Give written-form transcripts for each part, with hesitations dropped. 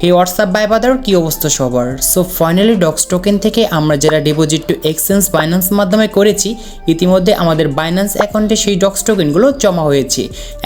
এই WhatsApp by বাদার কি অবস্থা সবার। সো ফাইনালি ডক্স টোকেন থেকে আমরা যারা ডিপোজিট টু এক্সচেঞ্জ বাইন্যান্স মাধ্যমে করেছি, ইতিমধ্যে আমাদের বাইন্যান্স অ্যাকাউন্টে সেই ডক্স টোকেনগুলো জমা হয়েছে।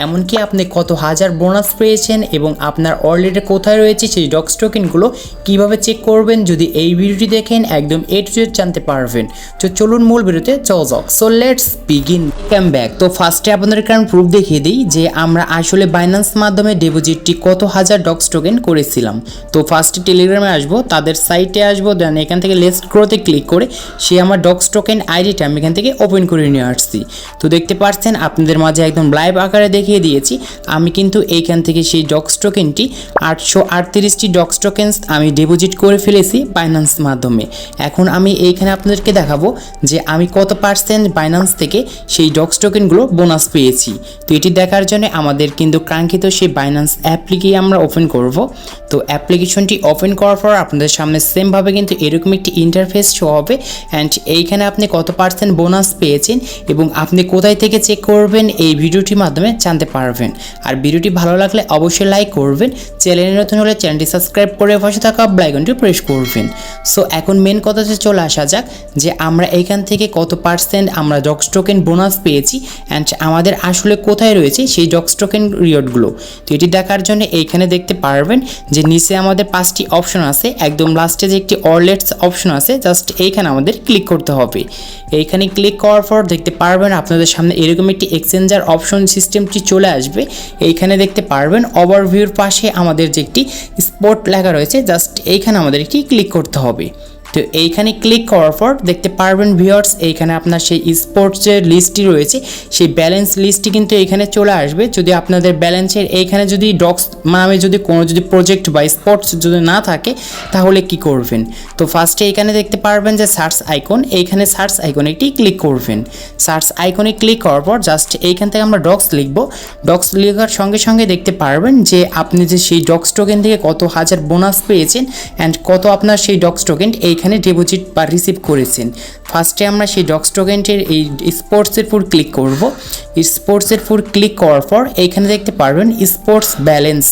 এমনকি আপনি কত হাজার বোনাস পেয়েছেন এবং আপনার ওয়ালেটে কোথায় রয়েছে সেই ডক্স টোকেনগুলো কীভাবে চেক করবেন, যদি এই ভিডিওটি দেখেন একদম এ টু জেড জানতে পারবেন। তো চলুন মূল ভিডিওতে চল যাক। So let's begin come back. তো ফার্স্টে আপনাদের কারণ প্রুফ দেখিয়ে দিই যে আমরা আসলে বাইন্যান্স মাধ্যমে ডিপোজিটটি কত হাজার ডক্স টোকেন করেছিলাম। তো ফার্স্টে টেলিগ্রামে আসবো, তাদের সাইটে আসবো, দেন এখান থেকে লেটস গ্রোতে ক্লিক করে সে আমার ডক্স টোকেন আইডিটা আমি এখান থেকে ওপেন করে নিয়ে আসছি। তো দেখতে পাচ্ছেন আপনাদের মাঝে একদম লাইভ আকারে দেখিয়ে দিয়েছি আমি কিন্তু এইখান থেকে সেই ডক্স টোকেনটি 838টি ডক্স টোকেন্স আমি ডিপোজিট করে ফেলেছি বাইন্যান্স মাধ্যমে। এখন আমি এইখানে আপনাদেরকে দেখাবো যে আমি কত পার্সেন্ট বাইন্যান্স থেকে সেই ডক্স টোকেনগুলো বোনাস পেয়েছি। তো এটি দেখার জন্য আমাদের কিন্তু কাঙ্ক্ষিত সেই বাইন্যান্স অ্যাপ্লিকেই আমরা ওপেন করব। তো অ্যাপ্লিকেশনটি ওপেন করার পর আপনাদের সামনে সেমভাবে কিন্তু এরকম একটি ইন্টারফেস শো হবে অ্যান্ড এইখানে আপনি কত পার্সেন্ট বোনাস পেয়েছেন এবং আপনি কোথায় থেকে চেক করবেন এই ভিডিওটির মাধ্যমে জানতে পারবেন। আর ভিডিওটি ভালো লাগলে অবশ্যই লাইক করবেন, চ্যানেলে নতুন হলে চ্যানেলটি সাবস্ক্রাইব করে পাশে থাকা বেল আইকনটি প্রেস করবেন। সো এখন মেন কথাতে চলে আসা যাক যে আমরা এইখান থেকে কত পার্সেন্ট আমরা ডক্স টোকেন বোনাস পেয়েছি অ্যান্ড আমাদের আসলে কোথায় রয়েছে সেই ডক্স টোকেন রিওয়ার্ডগুলো। তো এটি দেখার জন্য এইখানে দেখতে পারবেন যে নিচে আমাদের 5টি অপশন আছে, একদম লাস্টে যে একটি ওয়ালেটস অপশন আছে, জাস্ট এইখানে আমাদের ক্লিক করতে হবে। এইখানে ক্লিক করার পর দেখতে পারবেন আপনাদের সামনে এরকম একটি এক্সচেঞ্জার অপশন সিস্টেমটি চলে আসবে। এইখানে দেখতে পারবেন ওভারভিউর পাশে আমাদের যে একটি স্পট লেখা রয়েছে, জাস্ট এইখানে আমাদের একটি ক্লিক করতে হবে। তো এইখানে ক্লিক করার পর দেখতে পারবেন ভিউয়ার্স এইখানে আপনার সেই স্পোর্টসের লিস্টটি রয়েছে, সেই ব্যালেন্স লিস্টটি কিন্তু এইখানে চলে আসবে। যদি আপনাদের ব্যালেন্সের এইখানে যদি ডক্স নামে যদি কোনো যদি প্রজেক্ট বা স্পোর্টস যদি না থাকে তাহলে কি করবেন। তো ফার্স্টে এইখানে দেখতে পারবেন যে সার্চ আইকন, এইখানে সার্চ আইকনে একটি ক্লিক করবেন। সার্চ আইকনে ক্লিক করার পর জাস্ট এইখান থেকে আমরা ডক্স লিখব। ডক্স লেখার সঙ্গে সঙ্গে দেখতে পারবেন যে আপনি যে সেই ডক্স টোকেন থেকে কত হাজার বোনাস পেয়েছেন অ্যান্ড কত আপনার সেই ডক্স টোকেন এখানে ডিপোজিট বা রিসিভ করেছেন। ফার্স্টে আমরা সেই ডক্স টোকেনটির এই স্পোর্টসের ফুল ক্লিক করব। স্পোর্টসের ফুল ক্লিক করার পর এইখানে দেখতে পারবেন স্পোর্টস ব্যালেন্স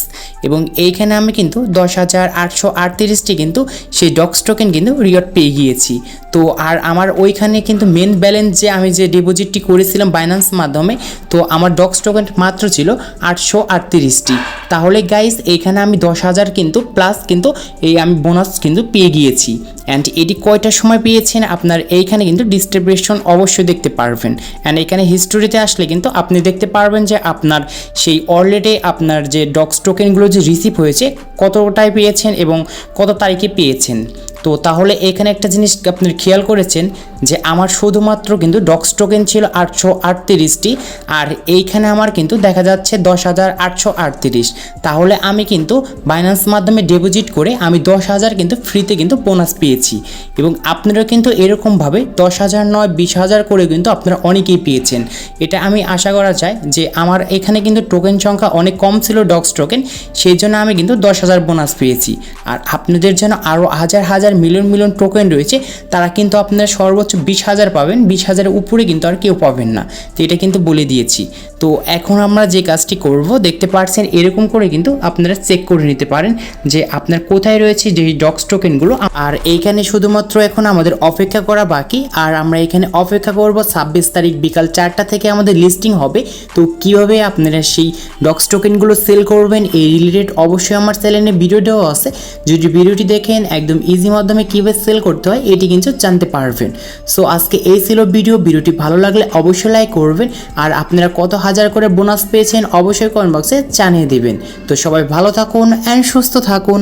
এবং এইখানে আমি কিন্তু 10,838টি কিন্তু সেই ডক্স টোকেন কিন্তু রিওয়ার্ড পেয়ে গিয়েছি। তো আর আমার ওইখানে কিন্তু মেন ব্যালেন্স যে আমি যে ডিপোজিটটি করেছিলাম বাইন্যান্স মাধ্যমে, তো আমার ডক্স টোকেন মাত্র ছিল 838টি। তাহলে গাইস এইখানে আমি 10,000 কিন্তু প্লাস কিন্তু এই আমি বোনাস কিন্তু পেয়ে গিয়েছি। অ্যান্ড এটি কয়টার সময় পেয়েছেন আপনার এইখানে কিন্তু ডিস্ট্রিবিউশন অবশ্যই দেখতে পারবেন। অ্যান্ড এখানে হিস্টোরিতে আসলে কিন্তু আপনি দেখতে পারবেন যে আপনার সেই ওয়ালেটে আপনার যে ডক্স টোকেনগুলো যে রিসিভ হয়েছে কতটায় পেয়েছেন এবং কত তারিখে পেয়েছেন। তো তাহলে এখানে একটা জিনিস আপনি খেয়াল করেছেন যে আমার শুধুমাত্র কিন্তু ডক্স টোকেন ছিল 838টি আর এইখানে আমার কিন্তু দেখা যাচ্ছে 10,838। তাহলে আমি কিন্তু বাইন্যান্স মাধ্যমে ডিপোজিট করে আমি 10,000 কিন্তু ফ্রিতে কিন্তু বোনাস পেয়েছি এবং আপনারা কিন্তু এরকমভাবে 10,000 নয় 20,000 করে কিন্তু আপনারা অনেকেই পেয়েছেন। এটা আমি আশা করা যায় যে আমার এখানে কিন্তু টোকেন সংখ্যা অনেক কম ছিল ডক্স টোকেন, সেই জন্য আমি কিন্তু 10,000 বোনাস পেয়েছি। আর আপনাদের জন্য আরও হাজার হাজার মিলিয়ন টোকেন রয়েছে, তারা কিন্তু আপনারা সর্বোচ্চ 20,000 পাবেন, 20,000-এর উপরে কিন্তু আর কেউ পাবেন না। তো এটা কিন্তু বলে দিয়েছি। তো এখন আমরা যে কাজটি করব দেখতে পাচ্ছেন এরকম করে কিন্তু আপনারা চেক করে নিতে পারেন যে আপনার কোথায় রয়েছে যে ডক্স টোকেনগুলো। আর এইখানে শুধুমাত্র এখন আমাদের অপেক্ষা করা বাকি, আর আমরা এখানে অপেক্ষা করব 26 তারিখ বিকাল 4টা থেকে আমাদের লিস্টিং হবে। তো কীভাবে আপনারা সেই ডক্স টোকেনগুলো সেল করবেন এই রিলেটেড অবশ্যই আমার চ্যানেলে ভিডিও দেওয়া আছে, যদি ভিডিওটি দেখেন একদম ইজি মাধ্যমে কীভাবে সেল করতে হয় এটি কিন্তু জানতে পারবেন। সো আজকে এই ছিল ভিডিওটি ভালো লাগলে অবশ্যই লাইক করবেন আর আপনারা কত হাজার করে বোনাস পেয়েছেন অবশ্যই কমেন্ট বক্সে জানিয়ে দিবেন। তো সবাই ভালো থাকুন অ্যান্ড সুস্থ থাকুন।